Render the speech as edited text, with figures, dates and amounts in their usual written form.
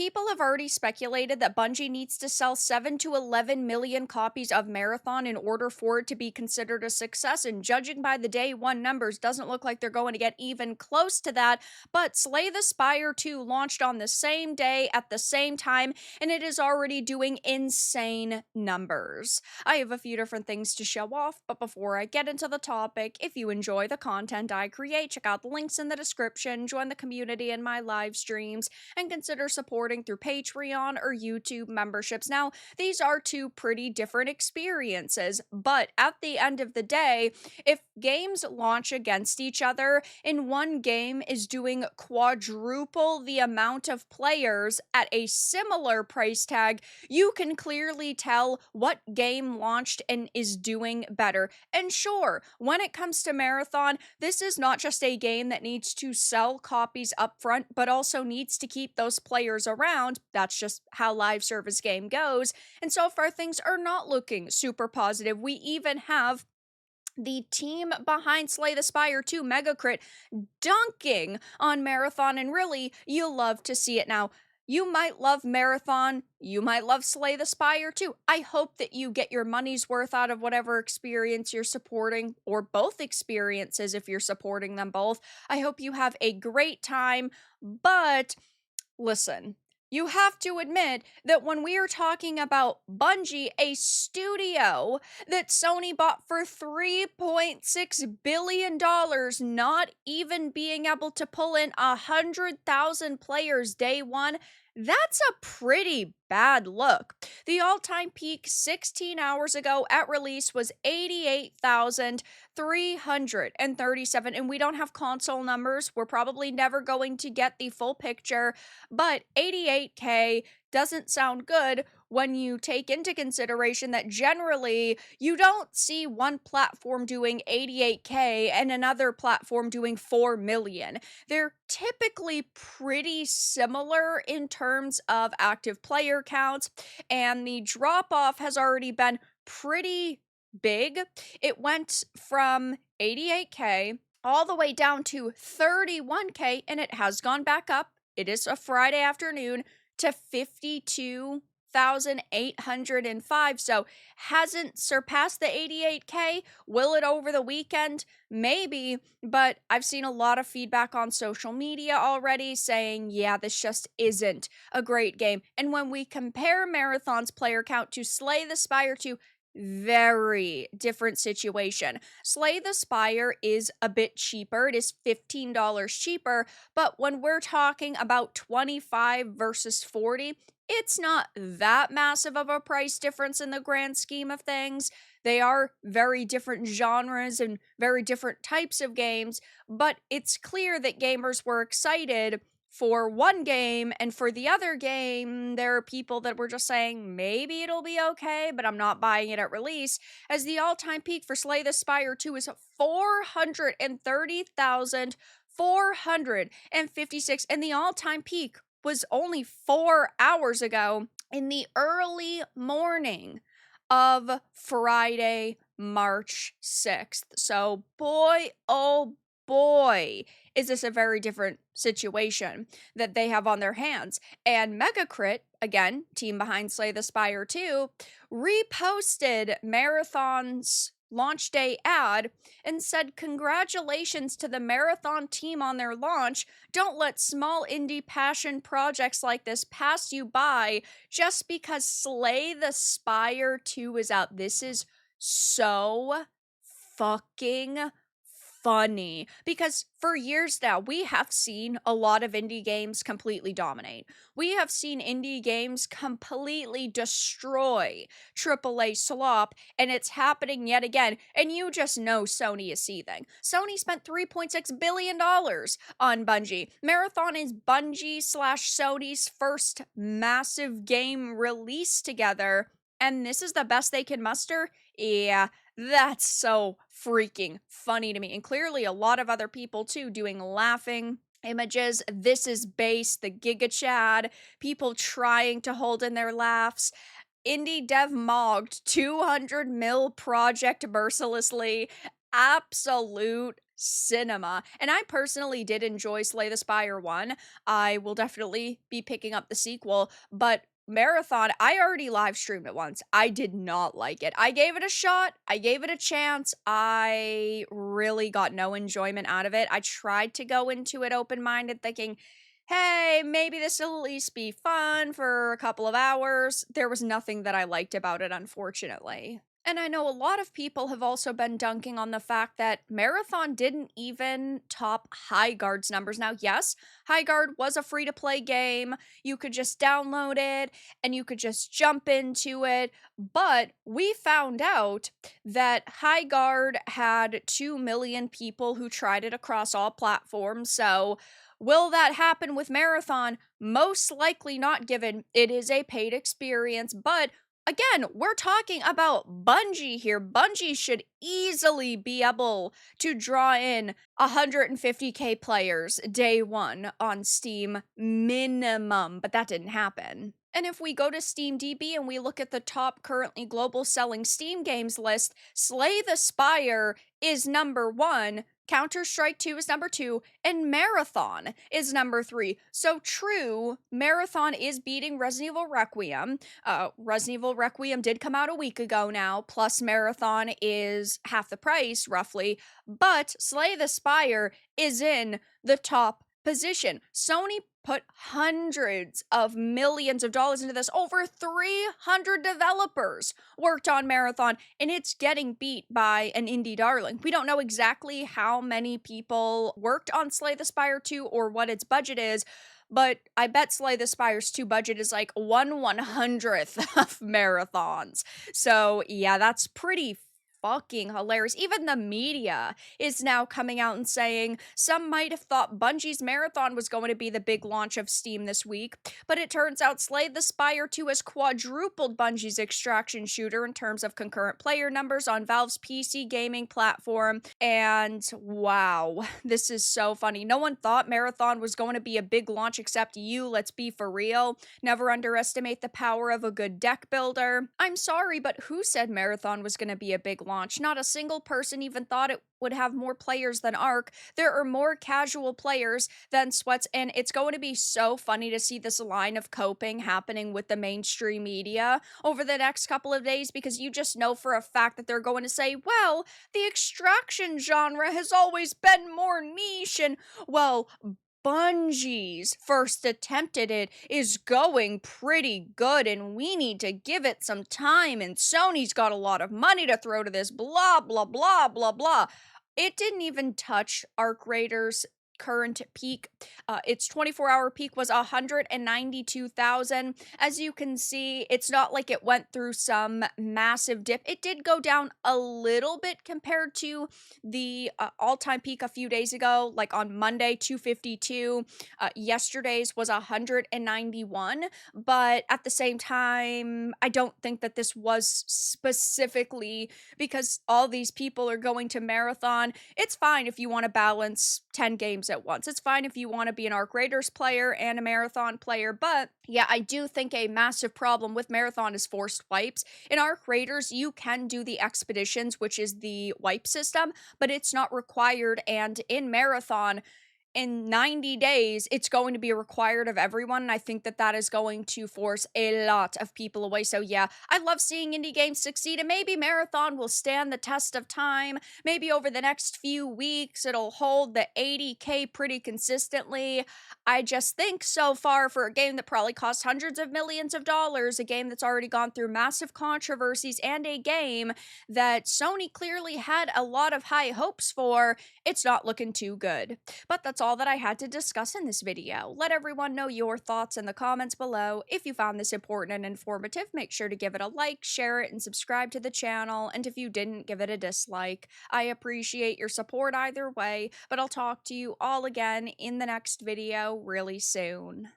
people have already speculated that Bungie needs to sell 7 to 11 million copies of Marathon in order for it to be considered a success, and judging by the day one numbers, doesn't look like they're going to get even close to that. But Slay the Spire 2 launched on the same day at the same time, and it is already doing insane numbers. I have a few different things to show off, but before I get into the topic, if you enjoy the content I create, check out the links in the description, join the community in my live streams, and consider supporting through Patreon or YouTube memberships. Now, these are two pretty different experiences, but at the end of the day, if games launch against each other and one game is doing quadruple the amount of players at a similar price tag, you can clearly tell what game launched and is doing better. And sure, when it comes to Marathon, this is not just a game that needs to sell copies up front, but also needs to keep those players around. That's just how live service game goes. And so far, things are not looking super positive. We even have the team behind Slay the Spire 2, Megacrit, dunking on Marathon, and really, you love to see it. Now, you might love Marathon, you might love Slay the Spire too. I hope that you get your money's worth out of whatever experience you're supporting, or both experiences if you're supporting them both. I hope you have a great time, but listen, you have to admit that when we are talking about Bungie, a studio that Sony bought for $3.6 billion, not even being able to pull in 100,000 players day one, that's a pretty bad look. The all-time peak 16 hours ago at release was 88,337, and we don't have console numbers. We're probably never going to get the full picture, but 88K doesn't sound good when you take into consideration that generally you don't see one platform doing 88K and another platform doing 4 million. They're typically pretty similar in terms of active player counts, and the drop off has already been pretty big. It went from 88K all the way down to 31K, and it has gone back up. It is a Friday afternoon to 52,805. So hasn't surpassed the 88K. Will it over the weekend? Maybe, but I've seen a lot of feedback on social media already saying, yeah, this just isn't a great game. And when we compare Marathon's player count to Slay the Spire 2, very different situation. Slay the Spire is a bit cheaper. It is $15 cheaper, but when we're talking about 25 versus 40, it's not that massive of a price difference in the grand scheme of things. They are very different genres and very different types of games, but it's clear that gamers were excited for one game, and for the other game, there are people that were just saying, maybe it'll be okay, but I'm not buying it at release, as the all-time peak for Slay the Spire 2 is 430,456, and the all-time peak was only 4 hours ago in the early morning of Friday, March 6th. So boy, oh boy, is this a very different situation that they have on their hands. And Megacrit, again, team behind Slay the Spire 2, reposted Marathon's launch day ad and said, congratulations to the Marathon team on their launch. Don't let small indie passion projects like this pass you by just because Slay the Spire 2 is out. This is so fucking funny, because for years now we have seen a lot of indie games completely dominate. We have seen indie games completely destroy AAA Slop, and it's happening yet again, and you just know Sony is seething. Sony spent $3.6 billion on Bungie. Marathon is Bungie slash Sony's first massive game release together, and this is the best they can muster? Yeah, that's so freaking funny to me. And clearly a lot of other people too doing laughing images. This is base, the Giga Chad, people trying to hold in their laughs. Indie dev mogged 200 mil project mercilessly. Absolute cinema. And I personally did enjoy Slay the Spire 1. I will definitely be picking up the sequel, but Marathon, I already live streamed it once. I did not like it. I gave it a shot. I gave it a chance. I really got no enjoyment out of it. I tried to go into it open-minded thinking, hey, maybe this will at least be fun for a couple of hours. There was nothing that I liked about it, unfortunately. And I know a lot of people have also been dunking on the fact that Marathon didn't even top High Guard's numbers. Now, yes, High Guard was a free to play game. You could just download it and you could just jump into it. But we found out that High Guard had 2 million people who tried it across all platforms. So, will that happen with Marathon? Most likely not, given it is a paid experience, but again, we're talking about Bungie here. Bungie should easily be able to draw in 150k players day one on Steam minimum, but that didn't happen. And if we go to SteamDB and we look at the top currently global selling Steam games list, Slay the Spire is number 1, Counter-Strike 2 is number 2, and Marathon is number 3. So true, Marathon is beating Resident Evil Requiem. Resident Evil Requiem did come out a week ago now, plus Marathon is half the price, roughly, but Slay the Spire is in the top position. Sony put hundreds of millions of dollars into this. Over 300 developers worked on Marathon, and it's getting beat by an indie darling. We don't know exactly how many people worked on Slay the Spire 2 or what its budget is, but I bet Slay the Spire's 2 budget is like 1/100th of Marathon's. So yeah, that's pretty fucking hilarious. Even the media is now coming out and saying some might have thought Bungie's Marathon was going to be the big launch of Steam this week, but it turns out Slay the Spire 2 has quadrupled Bungie's extraction shooter in terms of concurrent player numbers on Valve's PC gaming platform. And wow, this is so funny. No one thought Marathon was going to be a big launch except you, let's be for real. Never underestimate the power of a good deck builder. I'm sorry, but who said Marathon was going to be a big launch? Not a single person even thought it would have more players than Ark. There are more casual players than Sweats, and it's going to be so funny to see this line of coping happening with the mainstream media over the next couple of days, because you just know for a fact that they're going to say, well, the extraction genre has always been more niche, and, well, Bungie's first attempt at it is going pretty good, and we need to give it some time, and Sony's got a lot of money to throw to this, blah, blah, blah, blah, blah. It didn't even touch Arc Raiders' current peak. Its 24-hour peak was 192,000. As you can see, it's not like it went through some massive dip. It did go down a little bit compared to the all-time peak a few days ago, like on Monday, 252. Yesterday's was 191, but at the same time, I don't think that this was specifically because all these people are going to Marathon. It's fine if you want to balance 10 games at once. It's fine if you want to be an Arc Raiders player and a Marathon player, but yeah, I do think a massive problem with Marathon is forced wipes. In Arc Raiders, you can do the expeditions, which is the wipe system, but it's not required, and in Marathon, in 90 days, it's going to be required of everyone, and I think that that is going to force a lot of people away. So yeah, I love seeing indie games succeed, and maybe Marathon will stand the test of time. Maybe over the next few weeks, it'll hold the 80k pretty consistently. I just think so far, for a game that probably cost hundreds of millions of dollars, a game that's already gone through massive controversies, and a game that Sony clearly had a lot of high hopes for, it's not looking too good. But that's all that I had to discuss in this video. Let everyone know your thoughts in the comments below. If you found this important and informative, make sure to give it a like, share it, and subscribe to the channel. And if you didn't, give it a dislike. I appreciate your support either way, but I'll talk to you all again in the next video really soon.